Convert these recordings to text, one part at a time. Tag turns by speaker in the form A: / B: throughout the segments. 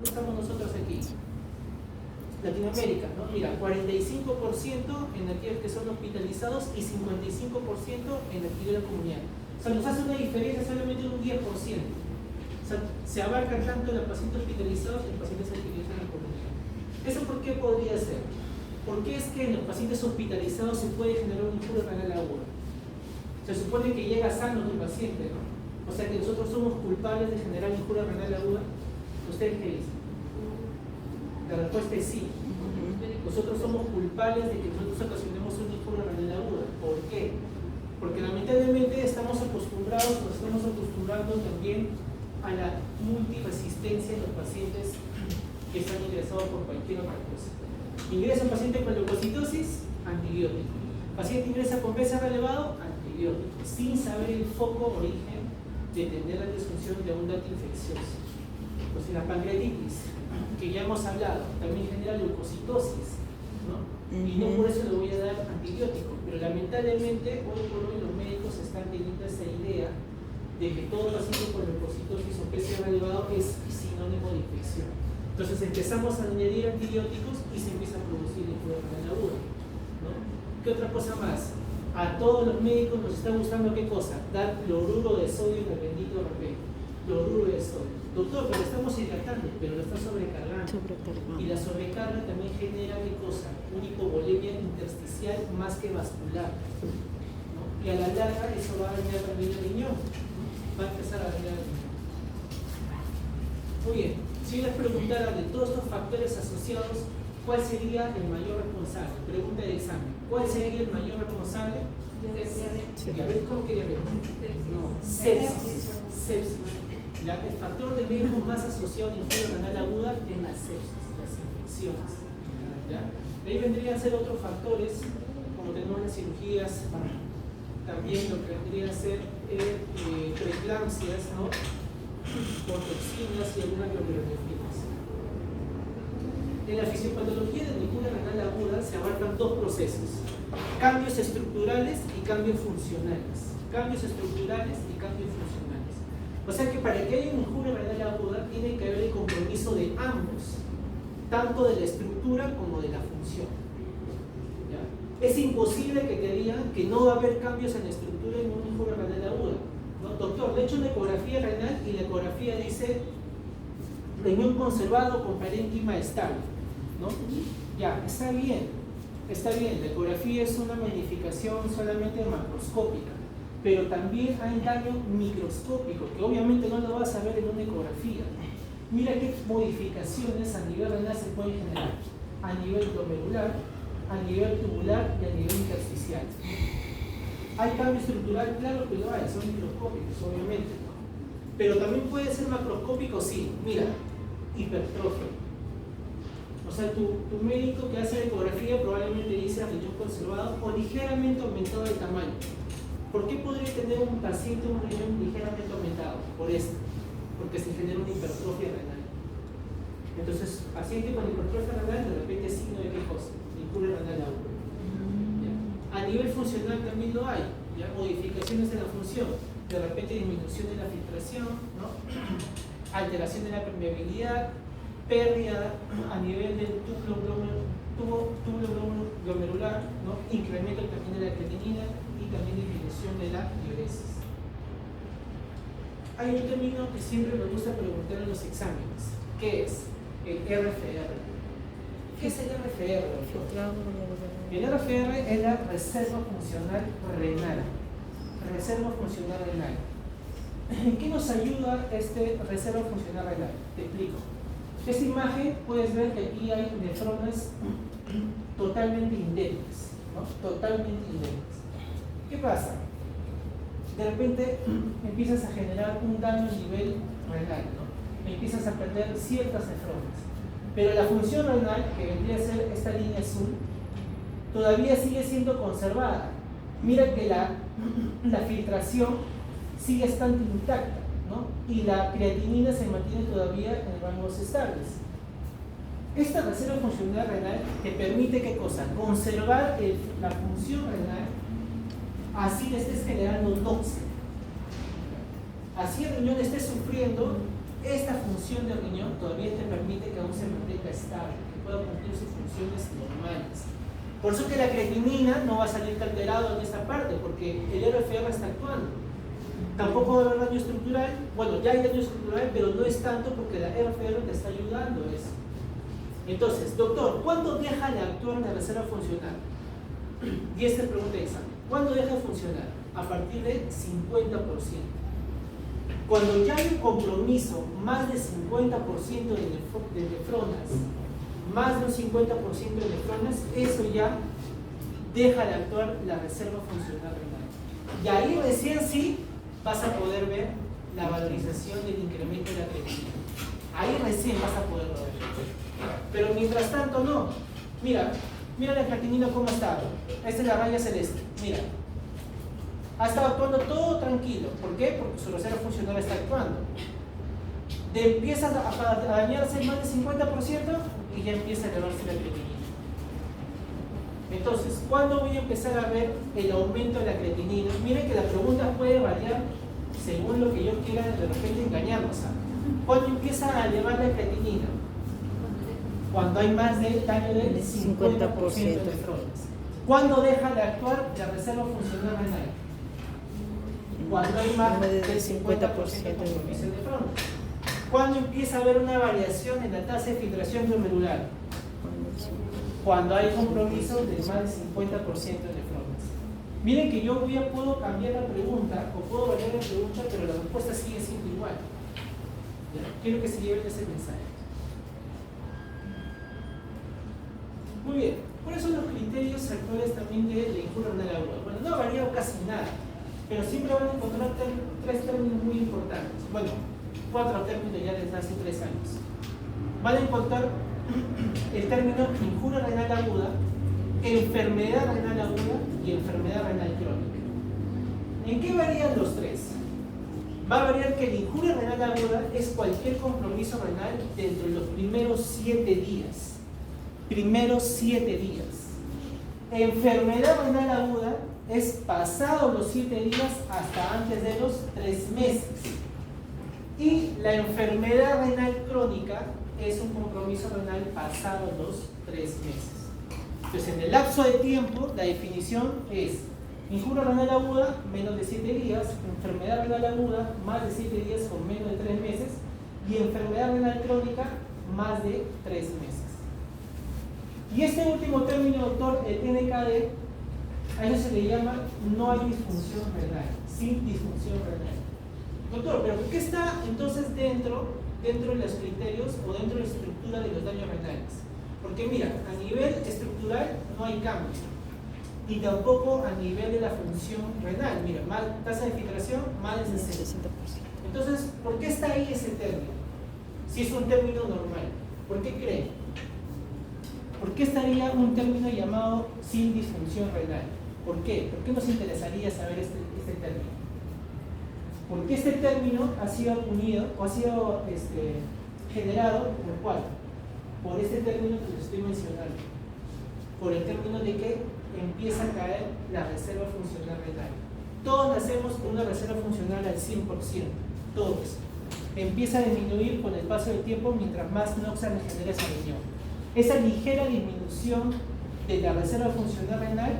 A: ¿Dónde estamos nosotros aquí? Latinoamérica, ¿no? Mira, 45% en aquellos que son hospitalizados y 55% en aquellos de la comunidad. O sea, nos hace una diferencia solamente de un 10%. O sea, se abarca tanto los pacientes hospitalizados y los pacientes adquiridos en la comunidad. ¿Eso por qué podría ser? ¿Por qué es que en los pacientes hospitalizados se puede generar un injuria renal aguda? Se supone que llega sano tu paciente, ¿no? O sea que nosotros somos culpables de generar injuria renal aguda. ¿Ustedes qué dicen? La respuesta es sí. Nosotros somos culpables de que nosotros ocasionemos una injuria renal aguda. ¿Por qué? Porque lamentablemente estamos acostumbrados, nos estamos acostumbrando también a la multiresistencia de los pacientes que están ingresados por cualquier otra cosa. Ingresa un paciente con leucocitosis, antibiótico. Paciente ingresa con PCR elevado, antibiótico, sin saber el foco origen de tener la disfunción de un dato infeccioso. Pues la pancreatitis, que ya hemos hablado, también genera leucocitosis, ¿no? Y no por eso le voy a dar antibiótico, pero lamentablemente hoy por hoy los médicos están teniendo esa idea de que todo paciente con leucocitosis o PCR elevado es sinónimo de infección. Entonces empezamos a añadir antibióticos y se empieza a producir injuria renal aguda, ¿no? ¿Qué otra cosa más? A todos los médicos nos está gustando ¿qué cosa? Dar cloruro de sodio en el bendito RP. Cloruro de sodio. Doctor, pero estamos hidratando, pero lo está sobrecargando. Y la sobrecarga también genera ¿qué cosa? Una hipovolemia intersticial más que vascular, ¿no? Y a la larga eso va a dañar también el riñón, ¿no? Va a empezar a dañar el riñón. Muy bien, si les preguntara de todos estos factores asociados, ¿cuál sería el mayor responsable? Pregunta de examen. ¿Cuál sería el mayor responsable? ¿Diabetes? ¿Cómo que diabetes? No, sepsis. Sepsis. El factor de riesgo más asociado a la injuria renal aguda es la sepsis, las infecciones. ¿Ya? De ahí vendrían a ser otros factores, como tenemos las cirugías, también lo que vendría a ser preeclampsias, ¿no? Por toxinas y algunas glomerulonefritis. En la fisiopatología de la injuria renal aguda se abarcan dos procesos: cambios estructurales y cambios funcionales. Cambios estructurales y cambios funcionales. O sea que para que haya una injuria renal aguda tiene que haber el compromiso de ambos, tanto de la estructura como de la función. ¿Ya? Es imposible que te digan que no va a haber cambios en la estructura en una injuria renal aguda, ¿no? Doctor, le he hecho una ecografía renal y la ecografía dice riñón conservado con parénquima estable, ¿no? Ya, está bien, la ecografía es una magnificación solamente macroscópica, pero también hay daño microscópico, que obviamente no lo vas a ver en una ecografía. Mira qué modificaciones a nivel renal se pueden generar, a nivel glomerular, a nivel tubular y a nivel intersticial. ¿Hay cambio estructural? Claro que lo hay, son microscópicos, obviamente, ¿no? Pero también puede ser macroscópico, sí. Mira, hipertrofia. O sea, tu médico que hace la ecografía probablemente dice riñón conservado o ligeramente aumentado de tamaño. ¿Por qué podría tener un paciente un riñón ligeramente aumentado? Por esto, porque se genera una hipertrofia renal. Entonces, paciente con hipertrofia renal, de repente es signo de qué cosa, de injuria renal aguda. A nivel funcional también lo hay, ¿ya? Modificaciones en la función, de repente disminución de la filtración, ¿no? Alteración de la permeabilidad, pérdida a nivel del túbulo glomerular, ¿no? Incremento también de la creatinina y también disminución de la diuresis. Hay un término que siempre me gusta preguntar en los exámenes, ¿qué es? El RFR. ¿Qué es el RFR? El RFR es la reserva funcional renal. Reserva funcional renal. ¿En qué nos ayuda este reserva funcional renal? Te explico. Esta imagen puedes ver que aquí hay nefronas totalmente indébiles, ¿no? Totalmente indébiles. ¿Qué pasa? De repente empiezas a generar un daño a nivel renal, ¿no? Empiezas a perder ciertas nefronas. Pero la función renal, que vendría a ser esta línea azul, todavía sigue siendo conservada. Mira que la filtración sigue estando intacta, ¿no? Y la creatinina se mantiene todavía en rangos estables. Esta reserva funcional renal te permite, ¿qué cosa? Conservar la función renal, así le estés generando toxina. Así el riñón esté sufriendo, esta función del riñón todavía te permite estable, que pueda cumplir sus funciones normales. Por eso que la creatinina no va a salir alterado en esta parte, porque el RFR está actuando. Tampoco va a haber daño estructural, bueno, ya hay daño estructural, pero no es tanto porque la RFR te está ayudando a eso. Entonces, doctor, ¿cuándo deja de actuar la reserva funcional? Y esta pregunta de examen. ¿Cuándo deja de funcionar? A partir del 50%. Cuando ya hay un compromiso más de 50% de nefronas, más de un 50% de nefronas, eso ya deja de actuar la reserva funcional renal. Y ahí recién sí vas a poder ver la valorización del incremento de la creatinina. Ahí recién vas a poderlo ver. Pero mientras tanto no. Mira la creatinina cómo está. Esta es la raya celeste. Mira. Ha estado actuando todo tranquilo. ¿Por qué? Porque su reserva funcional está actuando. Empieza a dañarse más del 50% y ya empieza a elevarse la creatinina. Entonces, ¿cuándo voy a empezar a ver el aumento de la creatinina? Miren que la pregunta puede variar según lo que yo quiera de repente engañarnos. ¿Cuándo empieza a elevar la creatinina? Cuando hay más de daño del 50% de nefronas. ¿Cuándo deja de actuar la reserva funcional renal? Cuando hay más del 50% de compromiso de nefronas. ¿Cuándo empieza a haber una variación en la tasa de filtración glomerular? Cuando hay compromiso de más del 50% de nefronas. Miren que yo puedo cambiar la pregunta o puedo variar la pregunta, pero la respuesta sigue siendo igual. Quiero que se lleven ese mensaje. Muy bien, ¿cuáles son los criterios actuales también de la injuria renal aguda? Bueno, no ha variado casi nada, pero siempre van a encontrar tres términos muy importantes. Bueno, 4 términos ya desde hace 3 años. Van a encontrar el término injuria renal aguda, enfermedad renal aguda y enfermedad renal crónica. ¿En qué varían los tres? Va a variar que la injuria renal aguda es cualquier compromiso renal dentro de los primeros 7 días. Primeros 7 días. Enfermedad renal aguda es pasado los 7 días hasta antes de los 3 meses. Y la enfermedad renal crónica es un compromiso renal pasado los 3 meses. Entonces, en el lapso de tiempo, la definición es injuria renal aguda, menos de 7 días, enfermedad renal aguda, más de 7 días con menos de 3 meses, y enfermedad renal crónica, más de 3 meses. Y este último término, doctor, el NKD, a eso se le llama no hay disfunción renal, sin disfunción renal. Doctor, ¿pero por qué está entonces dentro de los criterios o dentro de la estructura de los daños renales? Porque mira, a nivel estructural no hay cambio, y tampoco a nivel de la función renal. Mira, tasa de filtración más del 60%. Entonces, ¿por qué está ahí ese término? Si es un término normal, ¿por qué creen? ¿Por qué estaría un término llamado sin disfunción renal? ¿Por qué? ¿Por qué nos interesaría saber este término? Porque este término ha sido unido o ha sido generado ¿por cuál? Por este término que les estoy mencionando. Por el término de que empieza a caer la reserva funcional renal. Todos nacemos con una reserva funcional al 100%, todos. Empieza a disminuir con el paso del tiempo mientras más noxa le genera ese riñón. Esa ligera disminución de la reserva funcional renal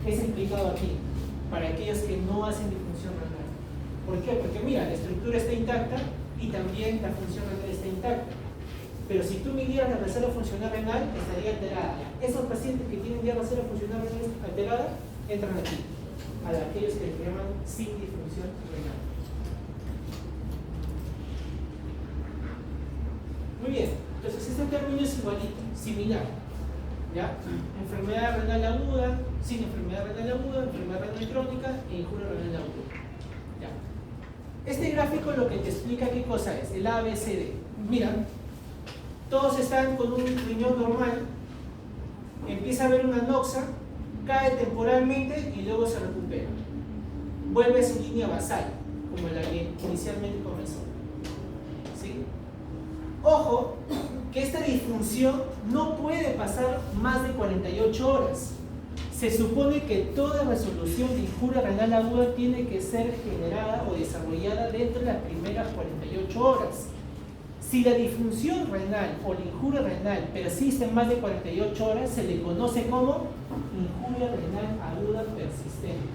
A: es explicado aquí, para aquellos que no hacen disfunción renal. ¿Por qué? Porque mira, la estructura está intacta y también la función renal está intacta. Pero si tú midieras la reserva funcional renal, estaría alterada. Esos pacientes que tienen ya reserva funcional renal alterada, entran aquí, a aquellos que les llaman sin disfunción renal. Muy bien, entonces este término es igualito, similar. ¿Ya? Enfermedad renal aguda, sin enfermedad renal aguda, enfermedad renal crónica e injuria renal aguda. ¿Ya? Este gráfico lo que te explica qué cosa es, el ABCD. Mira, todos están con un riñón normal, empieza a haber una noxa, cae temporalmente y luego se recupera. Vuelve a su línea basal, como la que inicialmente comenzó. ¿Sí? Ojo, que esta disfunción no puede pasar más de 48 horas. Se supone que toda resolución de injuria renal aguda tiene que ser generada o desarrollada dentro de las primeras 48 horas. Si la disfunción renal o la injuria renal persiste en más de 48 horas, se le conoce como injuria renal aguda persistente.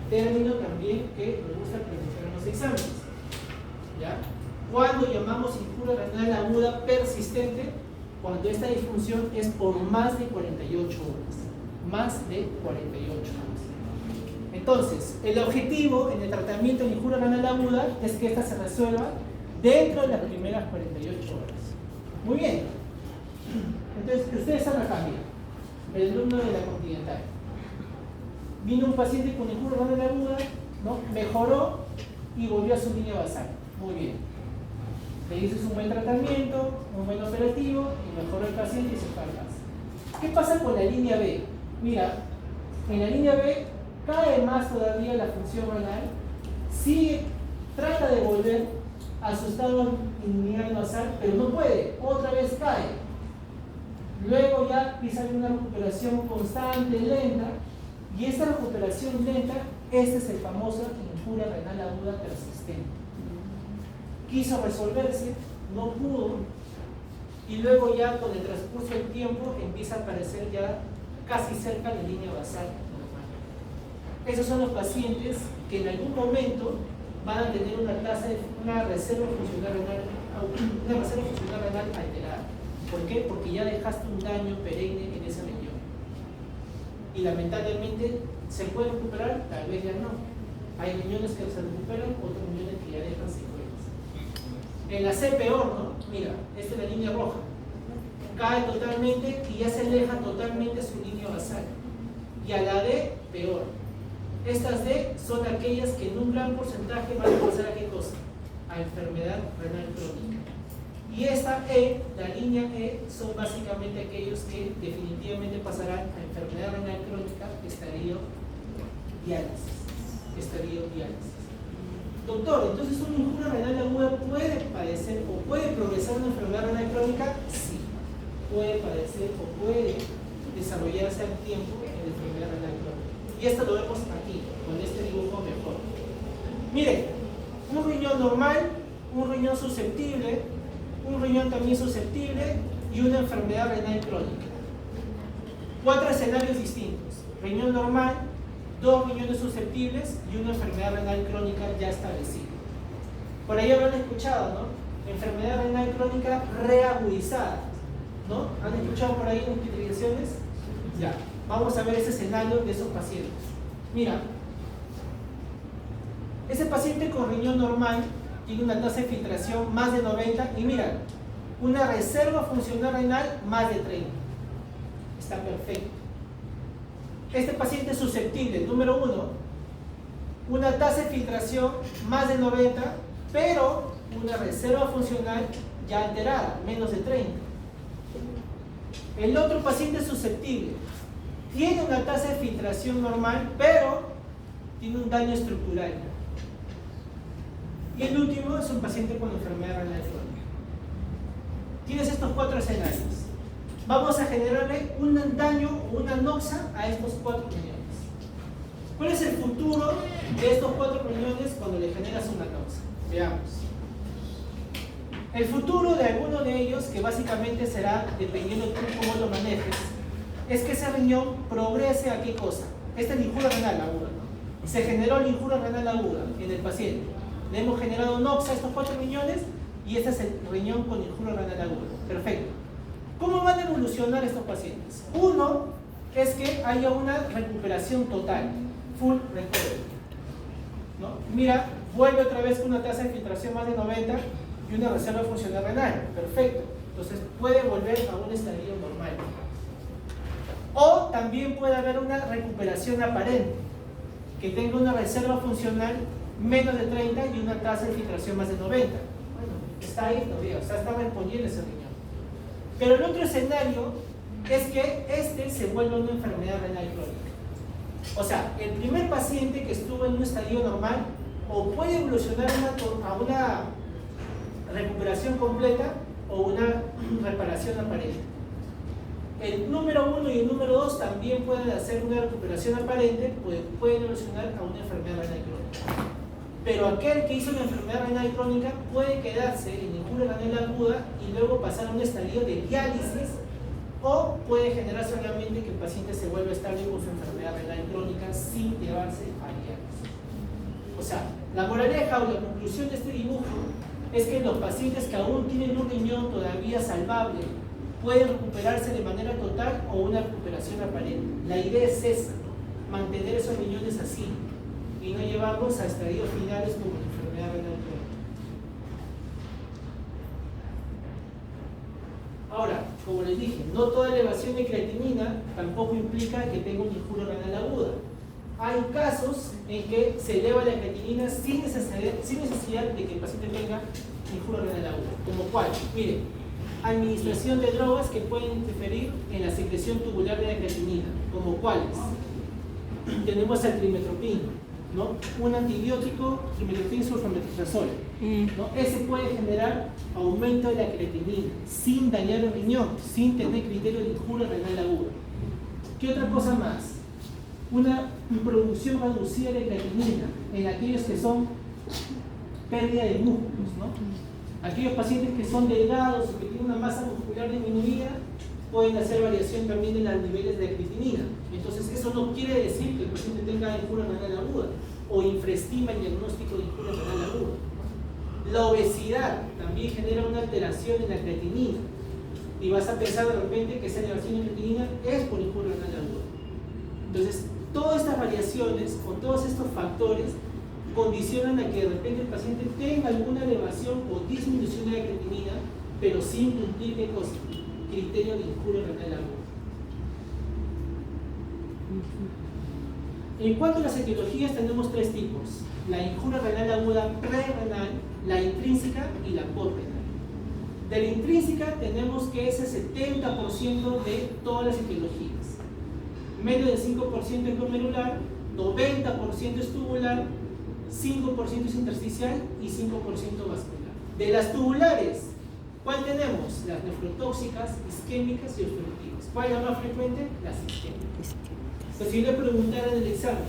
A: Término también que me gusta preguntar en los exámenes. ¿Ya? ¿Cuándo llamamos injuria renal aguda persistente? Cuando esta disfunción es por más de 48 horas. Más de 48 horas. Entonces, el objetivo en el tratamiento de injuria renal aguda es que esta se resuelva dentro de las primeras 48 horas. Muy bien. Entonces, ustedes están acá, mira, el alumno de la Continental. Vino un paciente con injuria renal aguda, ¿no? Mejoró y volvió a su línea basal. Muy bien. Le hizo un buen tratamiento, un buen operativo y mejoró el paciente y se fue a casa. ¿Qué pasa con la línea B? Mira, en la línea B cae más todavía la función renal, sigue, trata de volver a su estado inicial basal, pero no puede, otra vez cae. Luego ya empieza a haber una recuperación constante, lenta, y esta recuperación lenta, este es el famoso injuria renal aguda persistente. Quiso resolverse, no pudo, y luego ya con el transcurso del tiempo empieza a aparecer ya casi cerca de la línea basal normal. Esos son los pacientes que en algún momento van a tener una reserva funcional renal alterada. ¿Por qué? Porque ya dejaste un daño perenne en ese riñón. Y lamentablemente, ¿se puede recuperar? Tal vez ya no. Hay riñones que se recuperan, otros riñones que ya dejan secuelas. En la C peor, ¿no? Mira, esta es la línea roja. Cae totalmente y ya se aleja totalmente su línea basal. Y a la D, peor. Estas D son aquellas que en un gran porcentaje van a pasar a ¿qué cosa? A enfermedad renal crónica. Y esta E, la línea E, son básicamente aquellos que definitivamente pasarán a enfermedad renal crónica, estadio diálisis. Doctor, entonces una injuria renal aguda puede padecer o puede progresar una enfermedad renal crónica? Sí, puede padecer o puede desarrollarse al tiempo en enfermedad renal crónica. Y esto lo vemos aquí, con este dibujo mejor. Miren, un riñón normal, un riñón susceptible, un riñón también susceptible y una enfermedad renal crónica. 4 escenarios distintos. Riñón normal, 2 riñones susceptibles y una enfermedad renal crónica ya establecida. Por ahí habrán escuchado, ¿no? Enfermedad renal crónica reagudizada, ¿no? ¿Han escuchado por ahí en hospitalizaciones? Ya. Vamos a ver ese escenario de esos pacientes. Mira, ese paciente con riñón normal tiene una tasa de filtración más de 90 y mira, una reserva funcional renal más de 30. Está perfecto. Este paciente es susceptible, número 1, una tasa de filtración más de 90, pero una reserva funcional ya alterada, menos de 30. El otro paciente es susceptible, tiene una tasa de filtración normal, pero tiene un daño estructural. Y el último es un paciente con enfermedad renal crónica. Tienes estos 4 escenarios. Vamos a generarle un daño o una noxa a estos 4 riñones. ¿Cuál es el futuro de estos 4 riñones cuando le generas una noxa? Veamos. El futuro de alguno de ellos, que básicamente será, dependiendo de cómo lo manejes, es que ese riñón progrese a ¿qué cosa? Esta es la injuria renal aguda, ¿no? Se generó la injuria renal aguda en el paciente. Le hemos generado noxa a estos 4 riñones y este es el riñón con injuria renal aguda. Perfecto. ¿Cómo van a evolucionar estos pacientes? Uno es que haya una recuperación total, full recovery, ¿no? Mira, vuelve otra vez con una tasa de filtración más de 90 y una reserva funcional renal. Perfecto. Entonces puede volver a un estadio normal. O también puede haber una recuperación aparente, que tenga una reserva funcional menos de 30 y una tasa de filtración más de 90. Bueno, está ahí todavía, o sea, está respondiendo ese riñón. Pero el otro escenario es que este se vuelva una enfermedad renal crónica. O sea, el primer paciente que estuvo en un estadio normal o puede evolucionar a una recuperación completa o una reparación aparente. El número 1 y el número 2 también pueden hacer una recuperación aparente, pueden evolucionar a una enfermedad renal crónica. Pero aquel que hizo una enfermedad renal crónica puede quedarse en injura renal aguda y luego pasar a un estadio de diálisis, o puede generar solamente que el paciente se vuelva estable con su enfermedad renal crónica sin llevarse a diálisis. O sea, la moraleja o la conclusión de este dibujo es que los pacientes que aún tienen un riñón todavía salvable pueden recuperarse de manera total o una recuperación aparente. La idea es esa, ¿no? Mantener esos riñones así y no llevarlos a estadios finales como la enfermedad renal crónica. Ahora, como les dije, no toda elevación de creatinina tampoco implica que tenga una injura renal aguda. Hay casos en que se eleva la creatinina sin necesidad de que el paciente tenga injura renal aguda. ¿Como cuál? Miren, administración de drogas que pueden interferir en la secreción tubular de la creatinina. ¿Como cuáles? Tenemos el trimetoprim, ¿no? Un antibiótico, trimetoprim sulfametrazol, ¿no? Ese puede generar aumento de la creatinina sin dañar el riñón, sin tener criterio de injura renal aguda. ¿Qué otra cosa más? Una producción reducida de creatinina en aquellos que son pérdida de músculos, ¿no? Aquellos pacientes que son delgados o que tienen una masa muscular disminuida pueden hacer variación también en los niveles de creatinina. Entonces eso no quiere decir que el paciente tenga injura renal aguda o infraestima el diagnóstico de injura renal aguda. La obesidad también genera una alteración en la creatinina y vas a pensar de repente que esa elevación de creatinina es por injura renal aguda. Entonces, todas estas variaciones o todos estos factores condicionan a que de repente el paciente tenga alguna elevación o disminución de la creatinina, pero sin cumplir ¿qué cosa? Criterio de injura renal aguda. En cuanto a las etiologías, tenemos tres tipos: la injura renal aguda prerrenal, la intrínseca y la postrenal. De la intrínseca tenemos que es el 70% de todas las etiologías. Menos del 5% es glomerular, 90% es tubular, 5% es intersticial y 5% vascular. De las tubulares, ¿cuál tenemos? Las nefrotóxicas, isquémicas y obstructivas. ¿Cuál es la más frecuente? Las isquémicas. Pues si yo le preguntara en el examen,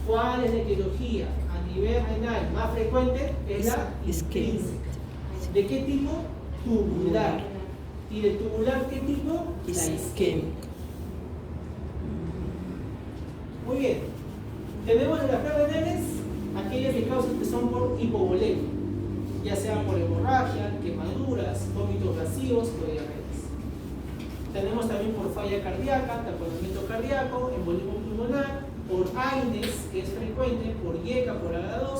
A: ¿cuál es la etiología a nivel renal más frecuente? Es la intrínseca. ¿De qué tipo? Tubular. ¿Y de tubular qué tipo? La isquémica. Muy bien. Tenemos de las prerrenales aquellas que causan que son por hipovolemia, ya sea por hemorragia, quemaduras, vómitos vacíos o diarreas. Tenemos también por falla cardíaca, taponamiento cardíaco, embolismo pulmonar, por AINES, que es frecuente, por IECA, por AGA2,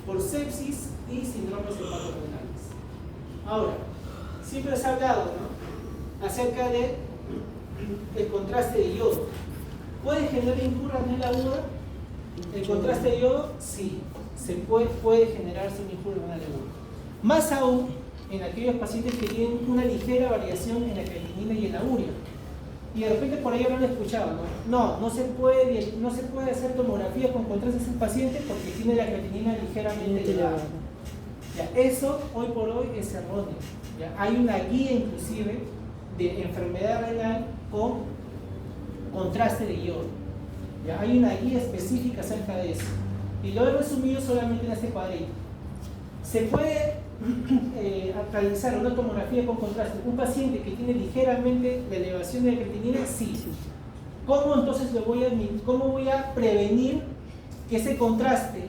A: por sepsis y síndromes hepatorenales. Ahora, siempre se ha hablado, ¿no?, acerca de el contraste de yodo. ¿Puede generar injura renal aguda? El contraste de yodo, sí, se puede generar sin injura renal aguda. Más aún en aquellos pacientes que tienen una ligera variación en la creatinina y en la urea. Y de repente por ahí habrán escuchado, ¿no? No se puede hacer tomografía con contraste en ese paciente porque tiene la creatinina ligeramente elevada. Ya, eso hoy por hoy es erróneo. Ya, hay una guía inclusive de enfermedad renal con contraste de yodo. Ya, hay una guía específica acerca de eso. Y lo he resumido solamente en este cuadrito. Se puede realizar una tomografía con contraste. Un paciente que tiene ligeramente la elevación de la creatinina, sí. ¿Cómo entonces cómo voy a prevenir que ese contraste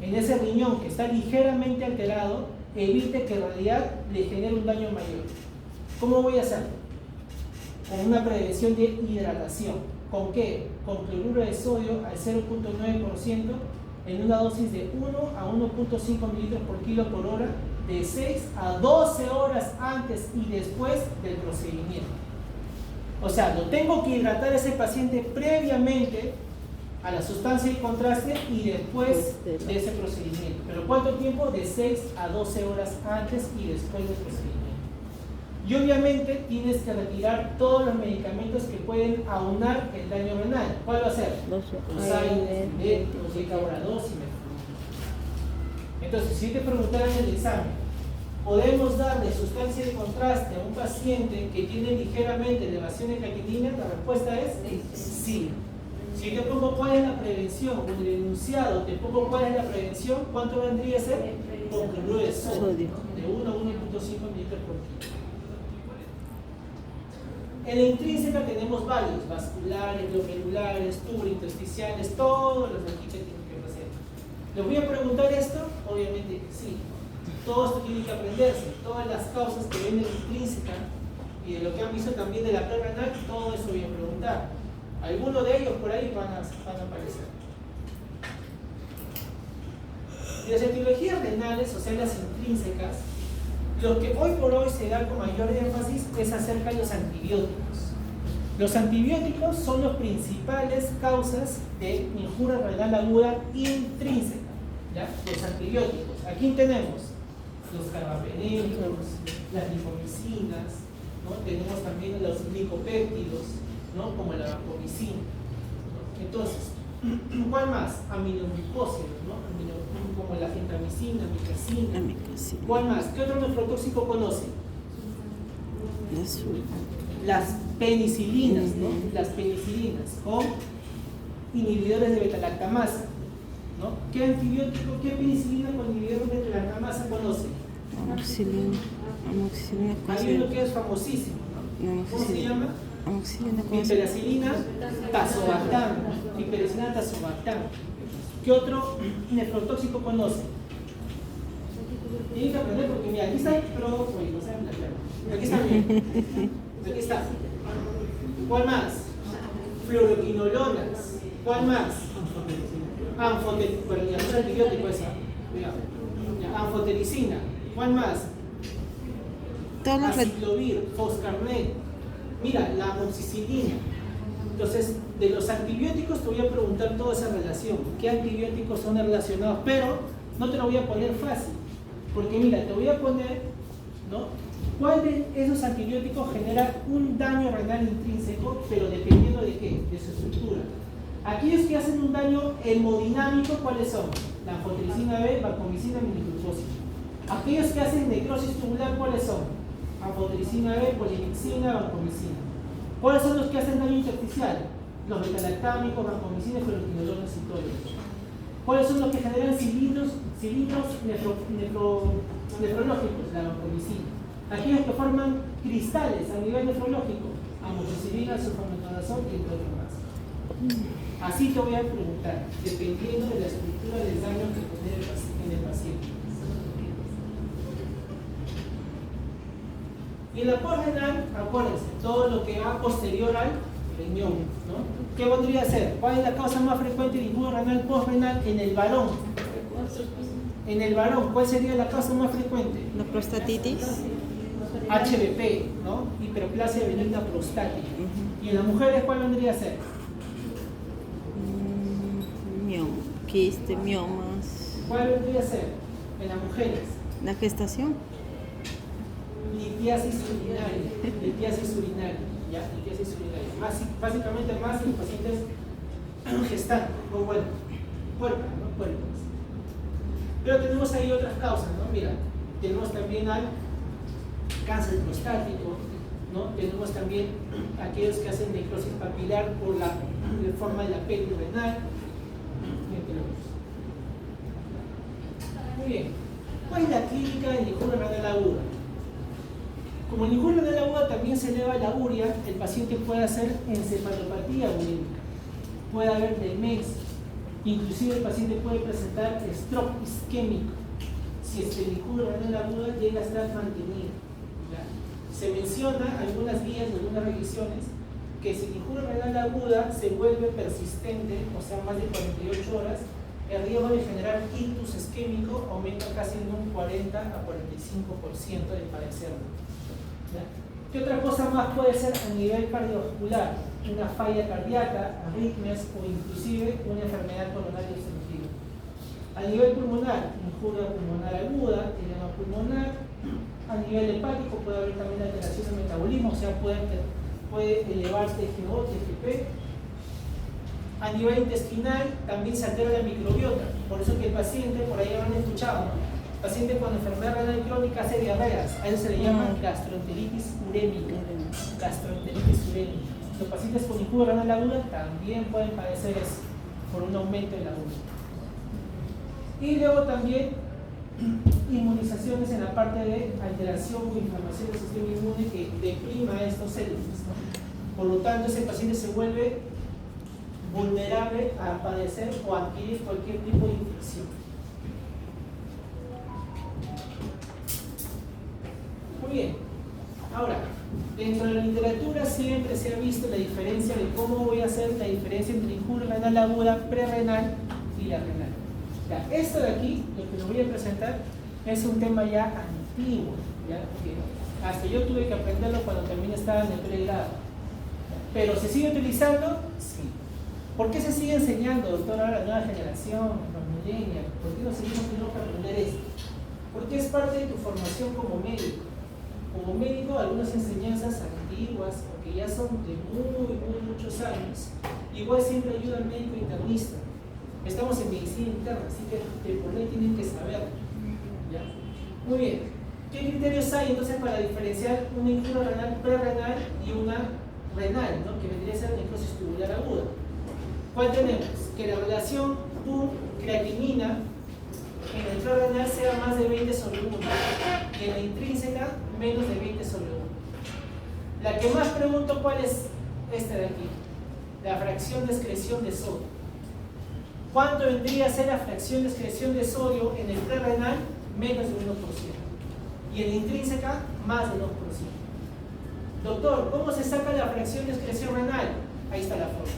A: en ese riñón que está ligeramente alterado evite que en realidad le genere un daño mayor? ¿Cómo voy a hacerlo? Con una prevención de hidratación. ¿Con qué? Con cloruro de sodio al 0.9% en una dosis de 1 a 1.5 mililitros por kilo por hora de 6 a 12 horas antes y después del procedimiento. O sea, lo tengo que hidratar a ese paciente previamente a la sustancia de contraste y después de ese procedimiento. ¿Pero cuánto tiempo? De 6 a 12 horas antes y después del procedimiento. Y obviamente tienes que retirar todos los medicamentos que pueden aunar el daño renal. ¿Cuál va a ser? Los AINES, los ICA-2 y metformina. Entonces, si te preguntaran en el examen, ¿podemos darle sustancia de contraste a un paciente que tiene ligeramente elevación de creatinina? La respuesta es sí. Si te pongo cuál es la prevención, o el enunciado te pongo cuál es la prevención, ¿cuánto vendría a ser? Con cloruro de sodio. de 1 a 1.5 mililitros por kilo. En la intrínseca tenemos varios, vasculares, glomerulares, tubulointersticiales, todos los aquí que tienen que hacer. ¿Les voy a preguntar esto? Obviamente que sí. Todo esto tiene que aprenderse, todas las causas que ven en la intrínseca y de lo que han visto también de la pre-renal, todo eso voy a preguntar. Algunos de ellos por ahí van a aparecer. Y las etiologías renales, o sea, las intrínsecas, lo que hoy por hoy se da con mayor énfasis es acerca de los antibióticos. Los antibióticos son las principales causas de injuria renal aguda intrínseca. ¿Ya? Los antibióticos. Aquí tenemos los carbapenems, las lipomicinas, ¿no? Tenemos también los glicopéptidos, ¿no? Como la vancomicina, ¿no? Entonces, ¿cuál más? Aminoglucósidos, ¿no? Como la gentamicina, amicacina. ¿Cuál más? ¿Qué otro nefrotóxico conoce? Las penicilinas, ¿no? Las penicilinas con inhibidores de beta-lactamasa, ¿no? ¿Qué antibiótico, qué penicilina con inhibidores de beta-lactamasa conoce? Amoxicilina. Hay uno que es famosísimo, ¿no? ¿Cómo se llama? Piperacilina tazobactam. Piperacilina tazobactam. ¿Qué otro nefrotóxico conoce? Tienen que aprender porque mira, aquí está el prodofoico, aquí está bien. Aquí está. ¿Cuál más? Fluoroquinolonas. ¿Cuál más? Antibiótico esa. Anfotericina. ¿Cuál más? Aciclovir, foscarnet. Mira, la amoxicilina. Entonces, de los antibióticos te voy a preguntar toda esa relación. ¿Qué antibióticos son relacionados? Pero no te lo voy a poner fácil. Porque mira, te voy a poner, ¿no? ¿Cuál de esos antibióticos genera un daño renal intrínseco, pero dependiendo de qué? De su estructura. Aquellos que hacen un daño hemodinámico, ¿cuáles son? La anfotericina B, vancomicina, miniglucosis. Aquellos que hacen necrosis tubular, ¿cuáles son? Anfotericina B, polimixina, vancomicina. ¿Cuáles son los que hacen daño intersticial? Los betalactámicos, vancomicina, fluoroquinolonas y todo eso. ¿Cuáles son los que generan cilindros nefrológicos? La vancomicina. Aquellos que forman cristales a nivel nefrológico, amoxicilina, sulfametronidazol y entre otros más. Así te voy a preguntar, dependiendo de la estructura del daño que tiene en el paciente. Y en la posrenal, acuérdense, todo lo que va posterior al riñón, ¿no? ¿Qué podría ser? ¿Cuál es la causa más frecuente de injuria renal posrenal en el varón? En el varón, ¿cuál sería la causa más frecuente?
B: La prostatitis.
A: HBP, ¿no? Hiperplasia benigna prostática. ¿Y en las mujeres cuál vendría a ser?
B: Quiste, miomas.
A: ¿Cuál vendría a ser en las mujeres?
B: La gestación.
A: Litiasis urinaria. Litiasis urinaria. ¿Ya? Litiasis urinaria. Básicamente más en los pacientes gestantes, o bueno, puerpas, ¿no? Puerpas. Pero tenemos ahí otras causas, ¿no? Mira, tenemos también al cáncer prostático, ¿no? Tenemos también aquellos que hacen necrosis papilar por la forma de la pelvis renal, entre otros. Muy bien. ¿Cuál es la clínica de injuria renal aguda? Como en injuria renal aguda también se eleva la urea, el paciente puede hacer encefalopatía urémica, puede haber demencia, inclusive el paciente puede presentar stroke isquémico si es que la injuria renal aguda llega a estar mantenida. Se menciona algunas guías y algunas revisiones que si la injuria renal aguda se vuelve persistente, o sea, más de 48 horas, el riesgo de generar ictus isquémico aumenta casi en un 40 a 45% de padecerlo. ¿Qué otra cosa más puede ser a nivel cardiovascular? Una falla cardíaca, arritmias o inclusive una enfermedad coronaria obstructiva. A nivel pulmonar, injuria pulmonar aguda, edema pulmonar. A nivel hepático puede haber también alteración del metabolismo, o sea, puede elevarse TGO, TGP. A nivel intestinal también se altera la microbiota, por eso que el paciente, por ahí lo han escuchado, ¿no? El paciente con enfermedad renal crónica hace diarreas, a eso se le llama gastroenteritis urémica. Gastroenteritis urémica. Los pacientes con injuria renal aguda también pueden padecer eso, por un aumento de la urea. Y luego también inmunizaciones en la parte de alteración o inflamación del sistema inmune que deprima a estos células, ¿no? Por lo tanto, ese paciente se vuelve vulnerable a padecer o adquirir cualquier tipo de infección. Muy bien. Ahora, dentro de la literatura siempre se ha visto la diferencia de cómo voy a hacer la diferencia entre injuria renal aguda, prerrenal y la renal. Ya, esto de aquí, lo que les voy a presentar, es un tema ya antiguo, ¿ya? Que hasta yo tuve que aprenderlo cuando también estaba en el pregrado. ¿Pero se sigue utilizando? Sí. ¿Por qué se sigue enseñando, doctor, ahora la nueva generación, los millennials? ¿Por qué no seguimos teniendo que aprender esto? Porque es parte de tu formación como médico. Como médico, algunas enseñanzas antiguas, porque ya son de muchos años, igual siempre ayuda al médico internista. Estamos en medicina interna, así que de por ley tienen que saberlo. ¿Ya? Muy bien. ¿Qué criterios hay entonces para diferenciar una injuria renal prerrenal y una renal, ¿no? Que vendría a ser necrosis tubular aguda? ¿Cuál tenemos? Que la relación creatinina en el prerrenal sea más de 20/1 y en la intrínseca menos de 20/1. La que más pregunto, ¿cuál es esta de aquí? La fracción de excreción de sodio. ¿Cuánto vendría a ser la fracción de excreción de sodio en el prerrenal? Menos de 1%. Y en la intrínseca, más de 2%. Doctor, ¿cómo se saca la fracción de excreción renal? Ahí está la fórmula.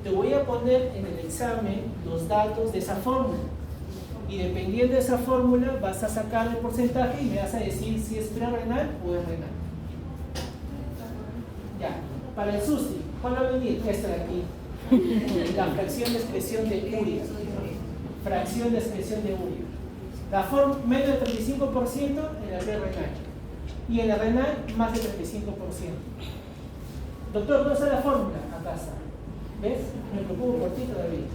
A: Te voy a poner en el examen los datos de esa fórmula. Y dependiendo de esa fórmula, vas a sacar el porcentaje y me vas a decir si es prerrenal o es renal. Ya, para el SUSTI, ¿cuál va a venir? Esta de aquí. La fracción de excreción de urea. Fracción de excreción de urea. La menos del 35% en la prerrenal. Y en la renal, más del 35%. Doctor, ¿dónde está la fórmula? Acá está. ¿Ves? Me preocupo por ti todavía.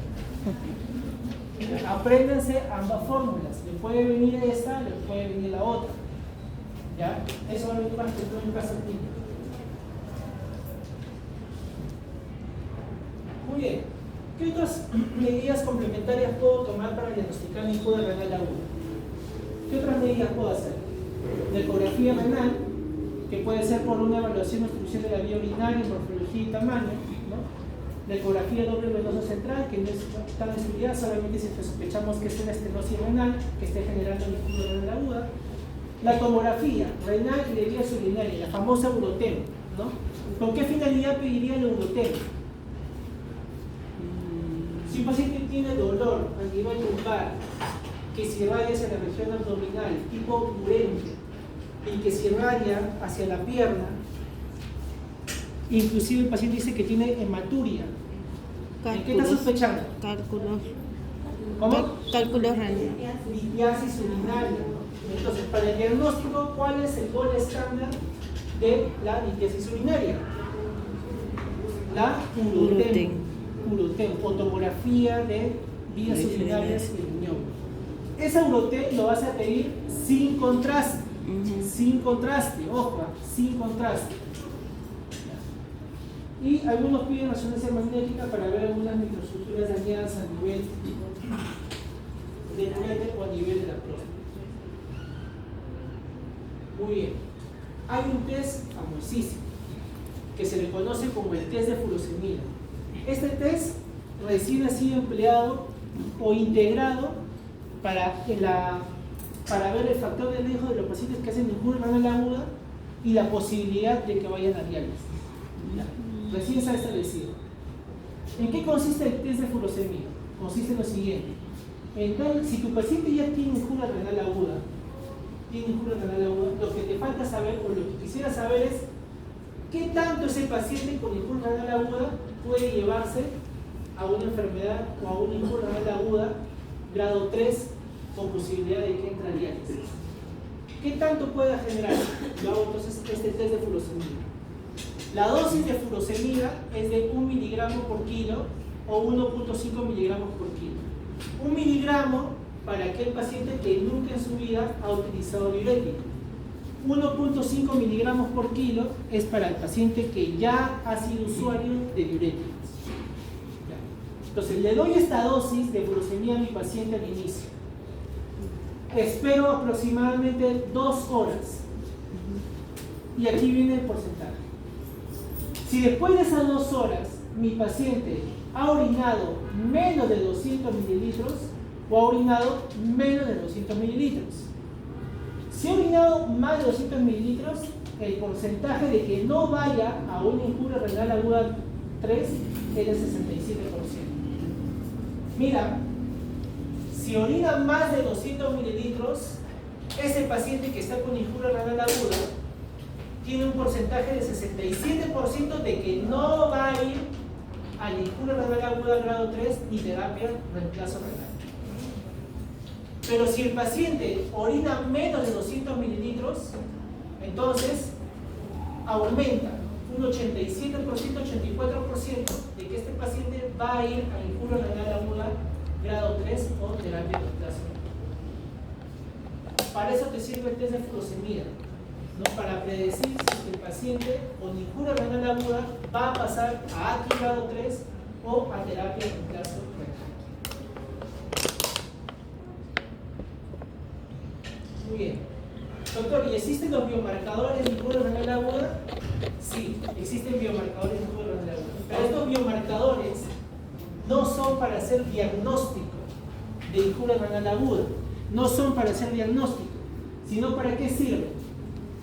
A: Apréndanse ambas fórmulas. Le puede venir esta, le puede venir la otra. ¿Ya? Eso va a venir más que todo en caso clínico. Muy bien. ¿Qué otras medidas complementarias puedo tomar para diagnosticar mi injuria renal aguda? ¿Qué otras medidas puedo hacer? La ecografía renal, que puede ser por una evaluación de obstrucción de la vía urinaria, morfología y tamaño, ¿no? La ecografía doble venosa central, que no es tan estudiada, solamente si sospechamos que es una estenosis renal que esté generando injuria renal aguda. La tomografía renal y de vías urinarias, la famosa urotema, ¿no? ¿Con qué finalidad pediría la urotema? Si un paciente tiene dolor a nivel lumbar, que se irradia hacia la región abdominal, tipo uremia, y que se irradia hacia la pierna, inclusive el paciente dice que tiene hematuria. ¿En qué está sospechando?
B: Cálculos.
A: ¿Cómo?
B: Cálculos renales.
A: Litiasis urinaria. Entonces, para el diagnóstico, ¿cuál es el gol estándar de la litiasis urinaria? La urotem, o tomografía de vías urinarias y riñón. Esa urotem lo vas a pedir sin contraste. Sin contraste, ojo, sin contraste. Y algunos piden resonancia magnética para ver algunas microestructuras dañadas a nivel del ureter o a nivel de la próstata. Muy bien. Hay un test famosísimo que se le conoce como el test de furosemida. Este test recién ha sido empleado o integrado para ver el factor de riesgo de los pacientes que hacen injuria renal aguda y la posibilidad de que vayan a diálisis. Recién se ha establecido. ¿En qué consiste el test de furosemida? Consiste en lo siguiente. Entonces, si tu paciente ya tiene injuria renal aguda, lo que te falta saber o lo que quisiera saber es qué tanto ese paciente con injuria renal aguda puede llevarse a una enfermedad o a una injuria renal aguda grado 3 con posibilidad de que entre a diálisis. ¿Qué tanto puede generar? Yo hago entonces este test de furosemida. La dosis de furosemida es de 1 miligramo por kilo o 1.5 miligramos por kilo. 1 miligramo para aquel paciente que nunca en su vida ha utilizado diurético. 1.5 miligramos por kilo es para el paciente que ya ha sido usuario de diuréticos. Entonces, le doy esta dosis de glucemia a mi paciente al inicio. Espero aproximadamente 2 horas. Y aquí viene el porcentaje. Si después de esas 2 horas mi paciente ha orinado menos de 200 mililitros o ha orinado menos de 200 mililitros. Si ha orinado más de 200 mililitros, el porcentaje de que no vaya a una injuria renal aguda 3 es del 67%. Mira, si orina más de 200 mililitros, ese paciente que está con injuria renal aguda tiene un porcentaje de 67% de que no va a ir a la injuria renal aguda grado 3 ni terapia reemplazo renal. Pero si el paciente orina menos de 200 mililitros, entonces aumenta un 87%, 84% de que este paciente va a ir a la injuria renal aguda grado 3 o terapia reemplazo renal. Para eso te sirve el test de furosemida, ¿no? Para predecir si el paciente con injuria renal aguda va a pasar a ATI grado 3 o a terapia de reemplazo renal. Muy bien. Doctor, ¿y existen los biomarcadores de injuria renal aguda? Sí, existen biomarcadores de injuria renal aguda. Pero estos biomarcadores no son para hacer diagnóstico de injuria renal aguda. No son para hacer diagnóstico, sino ¿para qué sirven?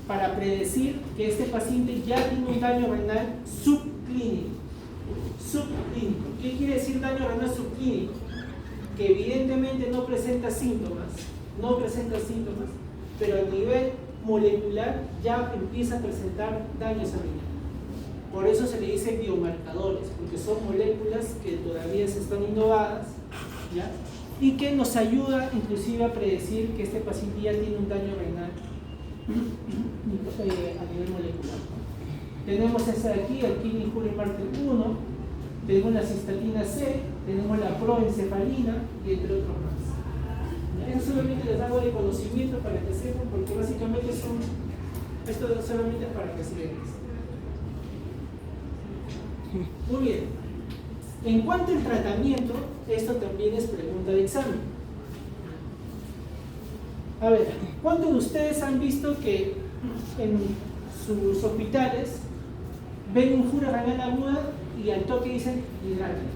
A: Para predecir que este paciente ya tiene un daño renal subclínico. Subclínico. ¿Qué quiere decir daño renal subclínico? Que evidentemente no presenta síntomas, pero a nivel molecular ya empieza a presentar daños renal. Por eso se le dice biomarcadores, porque son moléculas que todavía se están innovadas, ¿ya? Y que nos ayuda inclusive a predecir que este paciente ya tiene un daño renal a nivel molecular. Tenemos esta de aquí, el Kidney Marker 1, tenemos la cistatina C, tenemos la proencefalina y entre otros más. Eso solamente les hago de conocimiento para que sepan, porque básicamente esto solamente es para residentes. Muy bien. En cuanto al tratamiento, esto también es pregunta de examen. A ver, ¿cuántos de ustedes han visto que en sus hospitales ven injuria renal aguda y al toque dicen hidraten?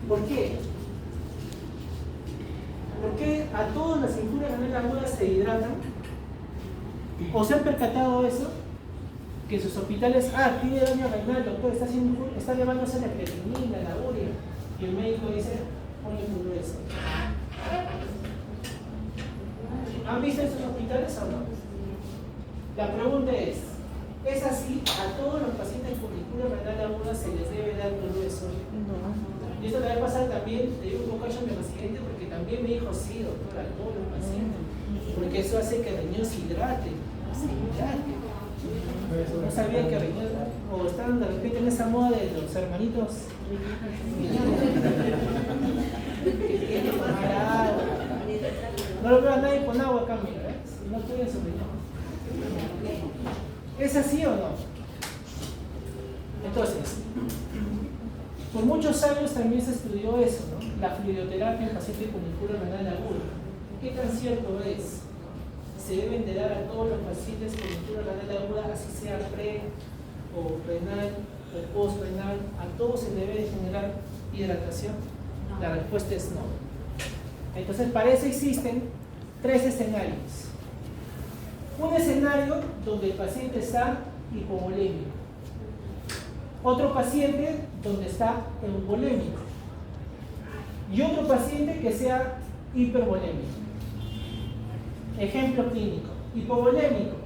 A: ¿Por qué? ¿Por qué a todas las injurias renal agudas se hidratan? ¿O se han percatado de eso? Que sus hospitales, tiene daño renal, doctor, está llevándose la creatinina, la urea, y el médico dice, ponle muy grueso. ¿Han visto esos hospitales o no? La pregunta es así? ¿A todos los pacientes con injuria renal aguda se les debe dar grueso? No. Y esto le va a pasar también, le digo un poco a mi paciente, porque también me dijo, sí, doctor, a todos los pacientes, porque eso hace que el riñón se hidrate. No sabía que riñón, o están de repente en esa moda de los hermanitos que tienen que tomar agua. No lo veo a nadie con agua acá, mira, ¿eh? Si no estoy en su riñón. ¿Es así o no? Entonces, por muchos años también se estudió eso, ¿no? La fluidoterapia en pacientes con injuria renal aguda. ¿Qué tan cierto es? Se deben de dar a todos los pacientes con injuria renal aguda, así sea pre o renal o post-renal, ¿a todos se debe de generar hidratación? No. La respuesta es no. Entonces, para eso existen 3 escenarios. Un escenario donde el paciente está hipovolémico. Otro paciente donde está euvolémico. Y otro paciente que sea hipervolémico. Ejemplo clínico. Hipovolémico.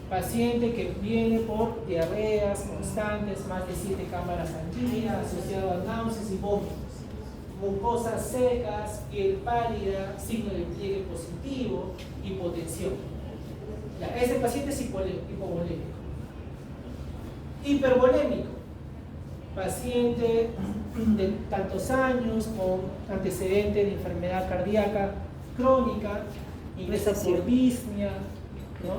A: Paciente que viene por diarreas constantes, más de 7 cámaras sanguíneas, asociado a náuseas y vómitos. Mucosas secas, piel pálida, signo de pliegue positivo, hipotensión. Ya, ese paciente es hipovolémico. Hipervolémico, paciente de tantos años con antecedente de enfermedad cardíaca crónica, ingresa por disnea, ¿no?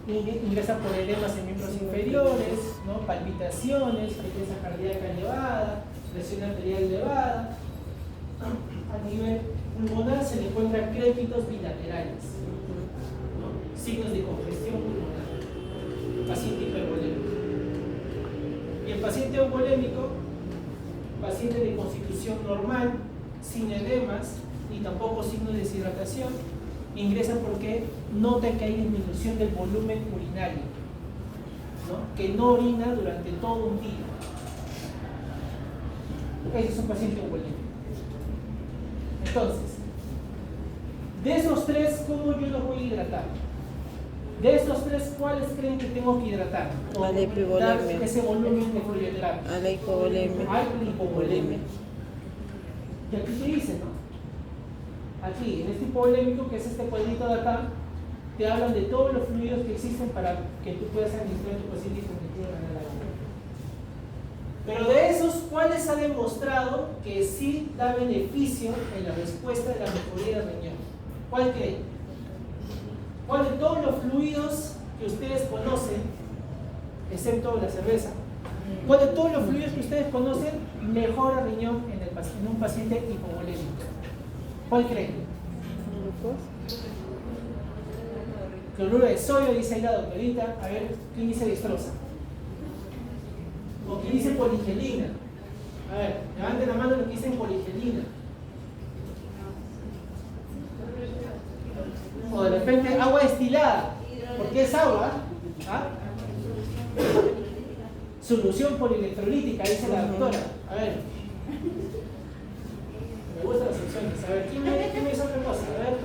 A: ingresa por edemas en miembros inferiores, ¿no? Palpitaciones, frecuencia cardíaca elevada, presión arterial elevada. A nivel pulmonar se le encuentran crépitos bilaterales, ¿no? Signos de congestión pulmonar. Paciente hipervolémico. Y el paciente euvolémico, paciente de constitución normal, sin edemas y tampoco signos de deshidratación, ingresa porque nota que hay disminución del volumen urinario, ¿no? Que no orina durante todo un día. Ese es un paciente euvolémico. Entonces, de esos tres, ¿cómo yo los voy a hidratar? De estos tres, ¿cuáles creen que tengo que hidratar? O
B: A la hipovolemia.
A: ese volumen de fluido hidrato.
B: A la hipovolemia.
A: A la hipovolemia. Y aquí te dice, ¿no? Aquí, en este hipovolémico, que es este cuadrito de acá, te hablan de todos los fluidos que existen para que tú puedas administrar a tu paciente con fluido renal agudo. Pero de esos, ¿cuáles ha demostrado que sí da beneficio en la respuesta de la mejoría del riñón? ¿Cuál creen? ¿Cuál de todos los fluidos que ustedes conocen, excepto la cerveza, cuál de todos los fluidos que ustedes conocen mejora el riñón en un paciente hipovolémico? ¿Cuál creen? Cloruro de sodio, dice ahí la doctorita. A ver, ¿quién dice destroza? ¿O quién dice poligelina? A ver, levanten la mano los que dicen poligelina. O de repente agua destilada, porque es agua. ¿Ah? Solución polielectrolítica, dice la doctora. A ver. Me gustan las opciones. A ver, ¿quién me dice otra cosa? A ver.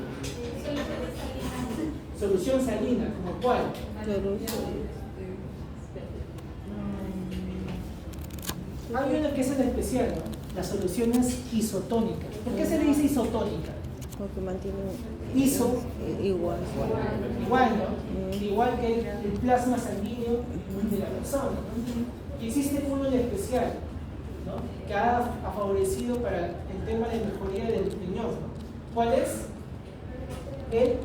A: Solución salina, ¿como cuál? Hay una que es en especial, ¿no? Las soluciones isotónicas. ¿Por qué se le dice isotónica?
B: Porque mantiene
A: Iso,
B: igual.
A: igual, ¿no? Igual que el plasma sanguíneo de la persona, ¿no? Y existe uno en especial, ¿no? Que ha favorecido para el tema de mejoría del riñón, ¿no? ¿Cuál es? El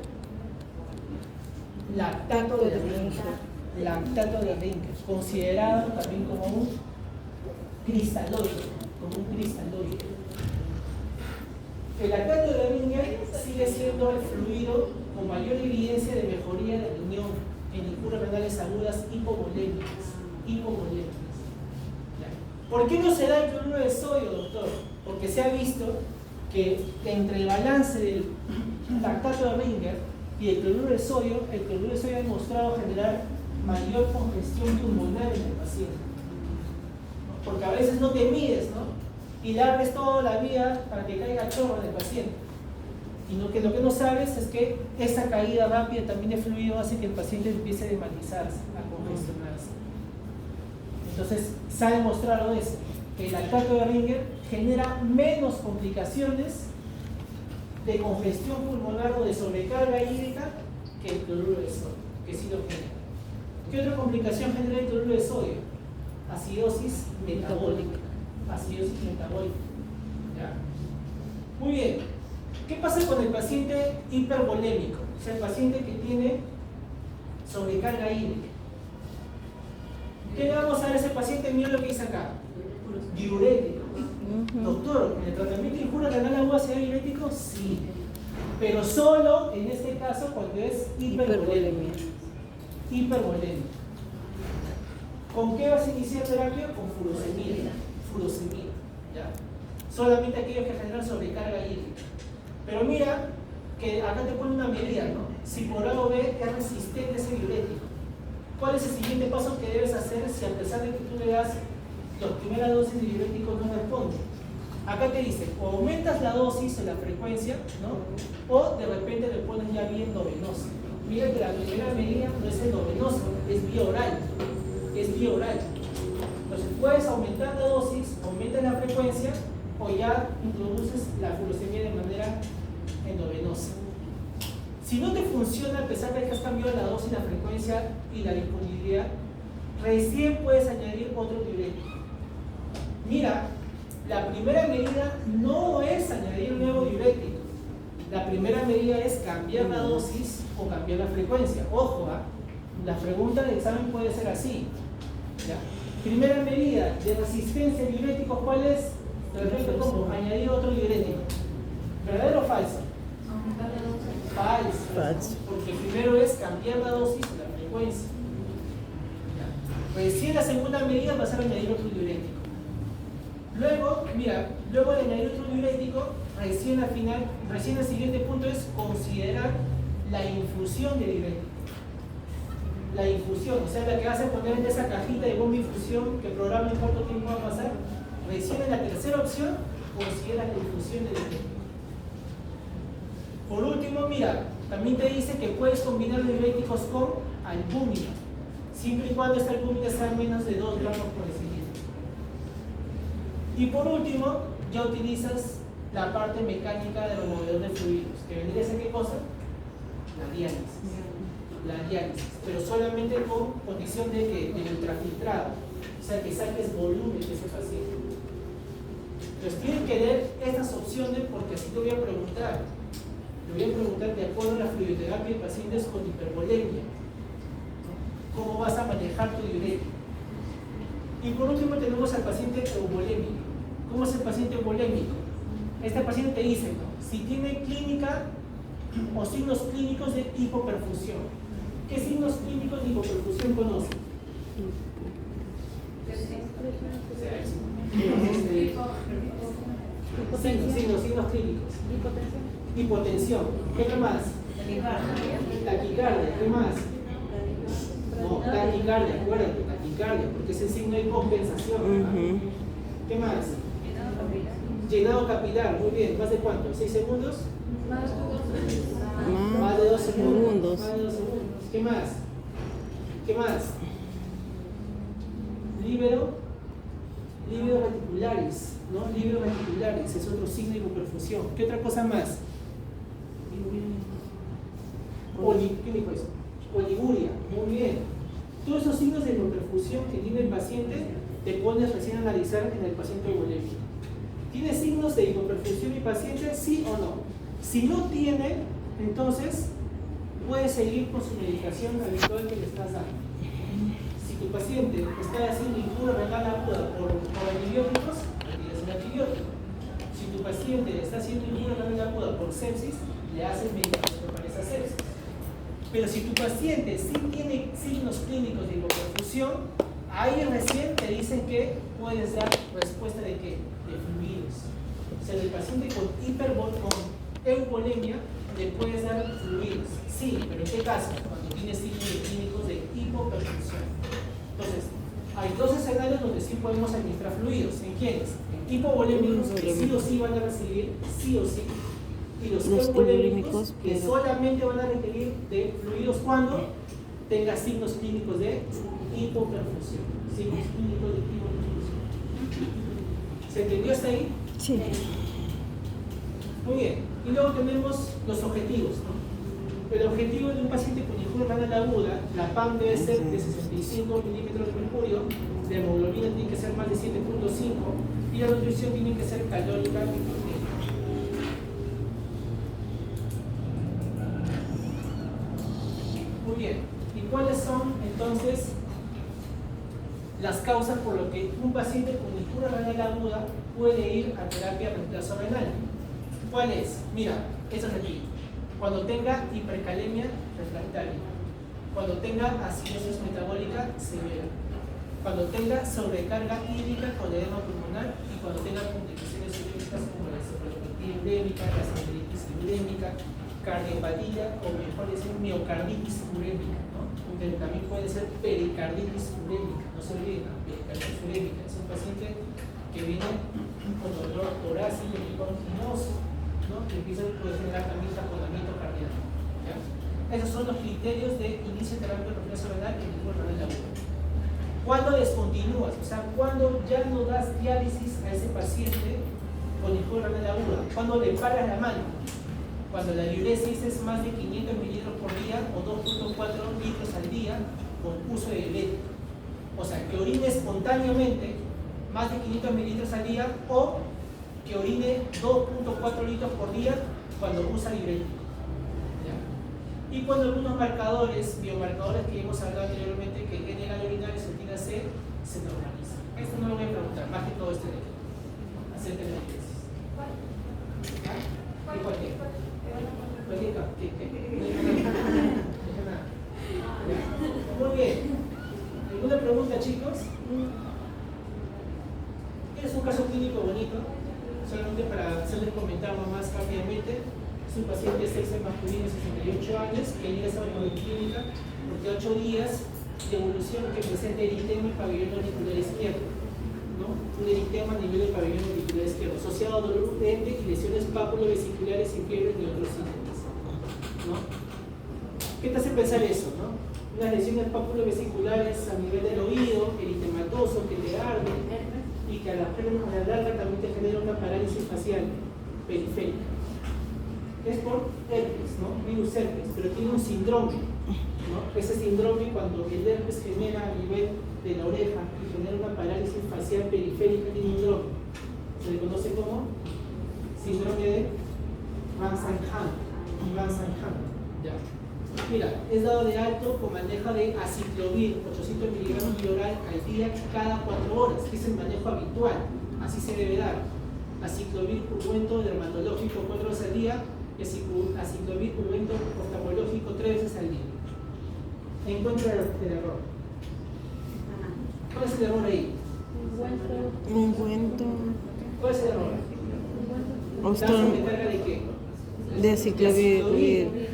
A: lactato de Rinker. Lactato de Rinker, considerado también como un cristaloide, El lactato de Rinker sigue siendo el fluido con mayor evidencia de mejoría del riñón en injurias renales agudas hipovolémicas. ¿Por qué no se da el cloruro de sodio, doctor? Porque se ha visto que entre el balance del lactato de Rinker y el cloruro de sodio ha demostrado generar mayor congestión pulmonar en el paciente. Porque a veces no te mides, ¿no? Y le abres toda la vía para que caiga chorro en el paciente. Y lo que no sabes es que esa caída rápida también de fluido hace que el paciente empiece a desmalizarse, a congestionarse. Entonces, se ha demostrado eso, que el lactato de Rinker genera menos complicaciones de congestión pulmonar o de sobrecarga hídrica que el cloruro de sodio, que sí lo genera. ¿Qué otra complicación genera el cloruro de sodio? Acidosis metabólica. ¿Ya? Muy bien. ¿Qué pasa con el paciente hipervolémico? O sea, el paciente que tiene sobrecarga hídrica. ¿Qué le vamos a dar a ese paciente? Mira lo que dice acá. Diurético. Doctor, ¿en el tratamiento de injuria renal aguda se da diurético? Sí. Pero solo en este caso cuando es hipervolemia. ¿Con qué vas a iniciar terapia? Con furosemida. ¿Ya? Solamente aquellos que generan sobrecarga hídrica. Pero mira que acá te pone una medida, ¿no? Si por A o B es resistente ese diurético. ¿Cuál es el siguiente paso que debes hacer si a pesar de que tú le das las primeras dosis de diurético no responde? Acá te dice, o aumentas la dosis o la frecuencia, ¿no? O de repente le pones ya vía endovenosa. Mira que la primera medida no es endovenosa, es vía oral. Entonces puedes aumentar la dosis, aumentas la frecuencia o ya introduces la furosemida de manera endovenosa. Si no te funciona a pesar de que has cambiado la dosis, la frecuencia y la disponibilidad, recién puedes añadir otro diurético. Mira, la primera medida no es añadir un nuevo diurético. La primera medida es cambiar la dosis o cambiar la frecuencia. Ojo, La pregunta del examen puede ser así. ¿Ya? Primera medida de resistencia de diuréticos, ¿cuál es? De repente, ¿cómo? Añadir otro diurético. ¿Verdadero o falso? Falso. Porque primero es cambiar la dosis y la frecuencia. ¿Ya? Recién la segunda medida va a ser añadir otro diurético. Luego, mira, luego de añadir otro diurético, recién el siguiente punto es considerar la infusión de diurético. La infusión, o sea, la que vas a poner en esa cajita de bomba infusión que programa en cuánto tiempo va a pasar. Recién en la tercera opción, considera la infusión de diurético. Por último, mira, también te dice que puedes combinar diuréticos con albúmina, siempre y cuando esta albúmina sea menos de 2 gramos por decilitro. Y por último, ya utilizas la parte mecánica del removedor de fluidos, que vendría a ser ¿qué cosa? La diálisis, pero solamente con condición de que el ultrafiltrado, o sea, que saques volumen de ese paciente. Entonces tienen que leer estas opciones porque así te voy a preguntar. Te voy a preguntar de acuerdo a la fluidoterapia de pacientes con hipervolemia. ¿Cómo vas a manejar tu diurético? Y por último tenemos al paciente euvolémico. ¿Cómo es el paciente euvolémico? Este paciente te dice, ¿no?, si tiene clínica o signos clínicos de hipoperfusión. ¿Qué signos clínicos de hipoperfusión conoce? Signos clínicos. Hipotensión. ¿Qué más? Taquicardia. ¿Qué más? No, taquicardia, acuérdate, taquicardia, porque es el signo de compensación. ¿Qué más? Llenado capilar, muy bien. ¿Más de cuánto? ¿6 segundos? Más de 2 segundos. Más de 2 segundos. ¿Qué más? ¿Qué más? Líbero reticularis, ¿no? Líbero reticularis es otro signo de hipoperfusión. ¿Qué otra cosa más? ¿Qué dijo eso? Oliguria, muy bien. Todos esos signos de hipoperfusión que tiene el paciente te pones recién a analizar en el paciente euvolémico. ¿Tiene signos de hipoperfusión mi paciente? ¿Sí o no? Si no tiene, entonces puede seguir con su medicación habitual que le estás dando. Si tu paciente está haciendo injura renal aguda por antibióticos, retiras el antibiótico. Si tu paciente está haciendo injura renal aguda por sepsis, le haces medicamento para esa sepsis. Pero si tu paciente sí tiene signos clínicos de hipoperfusión, ahí recién te dicen que puedes dar respuesta de ¿qué? De fluidos. O sea, el paciente con euvolemia le puedes dar fluidos. Sí, pero ¿en qué caso? Cuando tienes signos clínicos de hipoperfusión. Entonces, hay dos escenarios donde sí podemos administrar fluidos. ¿En quiénes? En hipovolémicos, que sí o sí van a recibir, sí o sí. Y los euvolémicos, que solamente van a requerir de fluidos cuando tenga signos clínicos de hipoperfusión. Signos clínicos de hipoperfusión. ¿Se entendió hasta ahí?
B: Sí.
A: Muy bien. Y luego tenemos los objetivos, ¿no? El objetivo de un paciente con injura renal aguda, la PAM debe ser de 65 milímetros de mercurio, la hemoglobina tiene que ser más de 7.5 y la nutrición tiene que ser calórica y proteica. Muy bien. ¿Y cuáles son entonces las causas por las que un paciente con injura renal aguda puede ir a terapia de reemplazo renal? ¿Cuál es? Mira, eso es aquí. Cuando tenga hipercalemia refractaria, cuando tenga acidosis metabólica severa, cuando tenga sobrecarga hídrica con edema pulmonar y cuando tenga complicaciones urémicas como la encefalopatía urémica, la espondilitis urémica, cardiopatía o mejor decir miocarditis urémica, ¿no? Pero también puede ser pericarditis urémica, no se olviden, pericarditis urémica es un paciente que viene con dolor torácico y continuoso, ¿no? Que empieza a generar también taponamiento cardíaco. ¿Ya? Esos son los criterios de inicio de terapia de reemplazo renal en injura renal aguda. ¿Cuándo descontinúas? O sea, ¿cuándo ya no das diálisis a ese paciente con injura renal aguda? ¿Cuándo le paras la mano? Cuando la diuresis es más de 500 mililitros por día o 2.4 litros al día con uso de diurético. O sea, que orine espontáneamente más de 500 mililitros al día o que orine 2.4 litros por día cuando usa diurético. ¿Ya? Y cuando algunos marcadores, biomarcadores que hemos hablado anteriormente, que en el urinario se tiene a C, se normaliza. Esto no lo voy a preguntar, más que todo este de aquí. Acerca de la tesis. ¿Y por qué? Muy bien. ¿Alguna pregunta, chicos? Es un caso clínico bonito, solamente para hacerles comentarlo más rápidamente. Es un paciente sexo masculino de 68 años que ingresa a la policlínica porque 8 días de evolución que presenta eritema en pabellón auricular izquierdo, ¿no? Un eritema a nivel del pabellón auricular izquierdo, asociado a dolor urgente y lesiones pápulo-vesiculares y fiebre y otros síntomas, ¿no? ¿Qué te hace pensar eso, no? Unas lesiones pápulo-vesiculares a nivel del oído, eritematoso, que te arde y que a la larga también te genera una parálisis facial periférica. Es por herpes, ¿no? Virus herpes, pero tiene un síndrome, ¿no? Ese síndrome, cuando el herpes genera a nivel de la oreja y genera una parálisis facial periférica, tiene un nombre. Se le conoce como síndrome de Van-Zandt. Ya. Mira, es dado de alto con manejo de aciclovir, 800 miligramos de oral al día cada 4 horas, que es el manejo habitual, así se debe dar. Aciclovir ungüento dermatológico 4 veces al día, y aciclovir ungüento oftalmológico 3 veces al día. Encuentra el error. ¿Cuál es el error ahí?
B: Ungüento.
A: ¿Cuál es el error? ¿De carga de qué?
B: De aciclovir.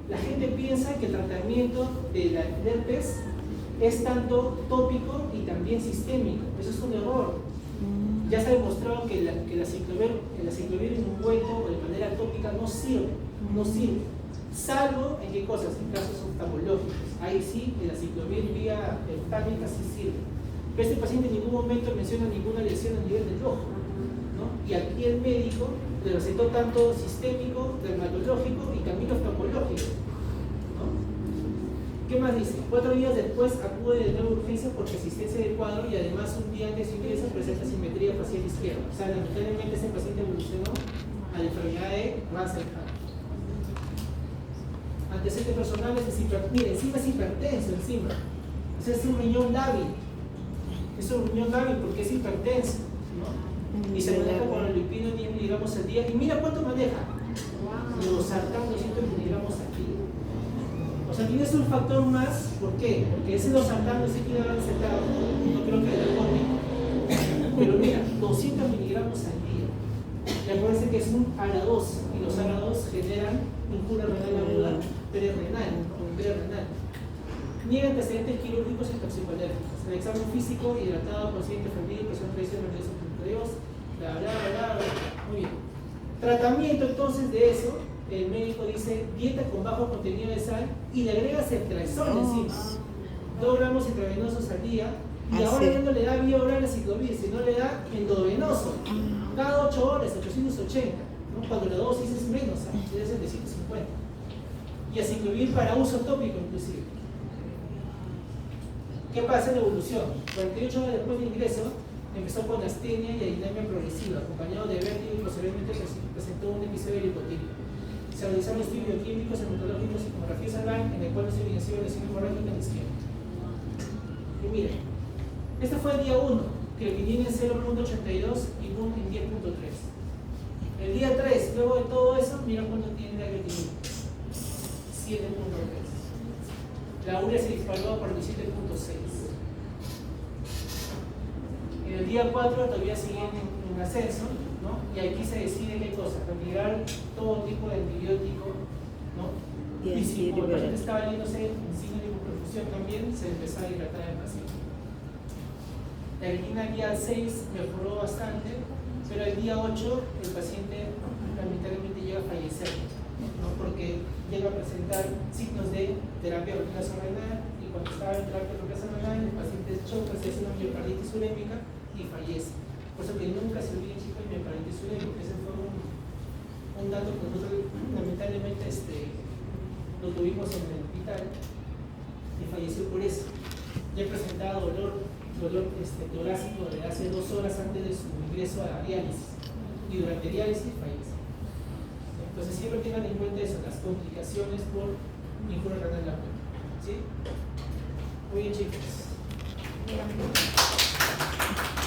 A: La gente piensa que el tratamiento del herpes es tanto tópico y también sistémico. Eso es un error. Ya se ha demostrado que el aciclovir en ungüento o de manera tópica no sirve. Salvo en qué cosas, en casos oftalmológicos. Ahí sí, el aciclovir vía oftalmica sí sirve. Pero este paciente en ningún momento menciona ninguna lesión a nivel del ojo, ¿no? Y aquí el médico le recetó tanto sistémico, dermatológico y también oftalmológico, ¿no? ¿Qué más dice? 4 días después acude de nuevo a urgencia por persistencia del cuadro y además un día antes de su ingreso presenta simetría facial izquierda. O sea, lamentablemente ese paciente evolucionó a la enfermedad de Van-Zandt. Antecedentes personales es hipertenso. Mire, encima es hipertenso, encima. O sea, es un riñón lábil. Es un riñón lábil porque es hipertenso, ¿no? Y se maneja con el lipino 10 miligramos al día. Y mira cuánto maneja. Los sartán 200 miligramos al día. O sea, tienes un factor más. ¿Por qué? Porque ese los sartán no sé quién habrá recetado. No creo que haya cómico. Pero mira, 200 miligramos al día. Y acuérdense que es un ARA2. Y los ARA2 generan injura renal aguda prerrenal. Niega antecedentes quirúrgicos y toxicolérgicos. El examen físico, hidratado, consciente, enfermedad, presión arterial, bla, bla, bla, bla. Muy bien. Tratamiento entonces de eso, el médico dice dieta con bajo contenido de sal y le agrega ceftriaxona encima. 2 gramos intravenosos al día. Y ahora ya no le da vía oral aciclovir, sino le da endovenoso. Cada 8 horas, 880. ¿no? Cuando la dosis es menos, debe ser de 150. Y aciclovir para uso tópico inclusive. ¿Qué pasa en la evolución? 48 horas después del ingreso, empezó con astenia y adinemia progresiva, acompañado de vértigo y posteriormente presentó un episodio de lipotimia. Se realizaron estudios bioquímicos, hematológicos y tomografía cerebral, en el cual se evidenció lesión hemorrágica en la izquierda. Y miren, este fue el día 1, que el viene en 0.82 y boom en 10.3. El día 3, luego de todo eso, mira cuánto tiene la creatinina. 7.3. La urea se disparó por 17.6. En el día 4 todavía siguen en ascenso, ¿no? Y aquí se decide qué cosa, retirar todo tipo de antibiótico, ¿no? Y si como el paciente estaba yéndose en signo de hipoperfusión también, se empezó a hidratar el paciente. La retina al día 6 mejoró bastante, pero el día 8 el paciente lamentablemente llega a fallecer, ¿no? Porque llega a presentar signos de terapia renal y cuando estaba en terapia renal el paciente choca, se hace una miocarditis urémica y fallece. Por eso que nunca se olviden, chicos, miocarditis urémica. Ese fue un dato que nosotros lamentablemente lo tuvimos en el hospital y falleció por eso. Ya presentaba dolor torácico de hace 2 horas antes de su ingreso a diálisis y durante diálisis fallece. Entonces siempre tengan en cuenta eso, las complicaciones por incurre en la cuenta. ¿Sí? Muy bien, chicos.